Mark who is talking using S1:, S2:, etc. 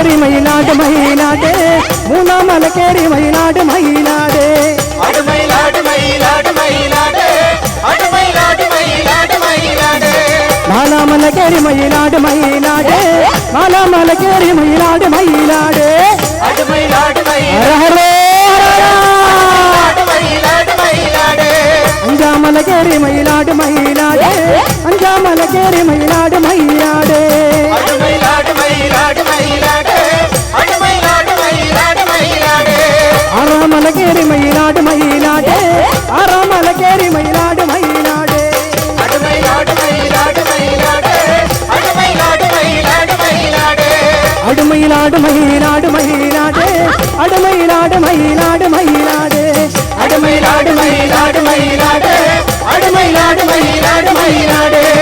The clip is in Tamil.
S1: கேரி மயிலாடு மயிலாடு மூணாமலை கேரி மயிலாடு மயிலாடு
S2: மயிலாடு மயிலாடு மயிலாடு மயிலாடு மயிலாடு மயிலாடு
S1: மாலாமலை கேரி மயிலாடு மயிலாடு மாலாமலை கேரி மயிலாடு மயிலாடு
S2: மயிலாடு மயிலாடு மயிலாடு
S1: அஞ்சாமலை கேரி மயிலாடு மயிலாடு அஞ்சாமலை கேரி மயிலாடு மயிலாடு
S2: மயிலாடு மயிலாடு மயிலாடு மயிலாடு மயிலாடு மயிலாடு
S1: ஆறாமலை கேரி மயிலாடு மயிலாடு ஆறாமலை கேரி மயிலாடு மயிலாடு
S2: மயிலாடு மயிலாடு மயிலாடு மயிலாடு மயிலாடு மயிலாடு
S1: அடுமயிலாடு மயிலாடு மயிலாடு அடுமயிலாடு மயிலாடு மயிலாடு
S2: மயிலாடு மயிலாடு மயிலாடு மயிலாடு மயிலாடு மயிலாடு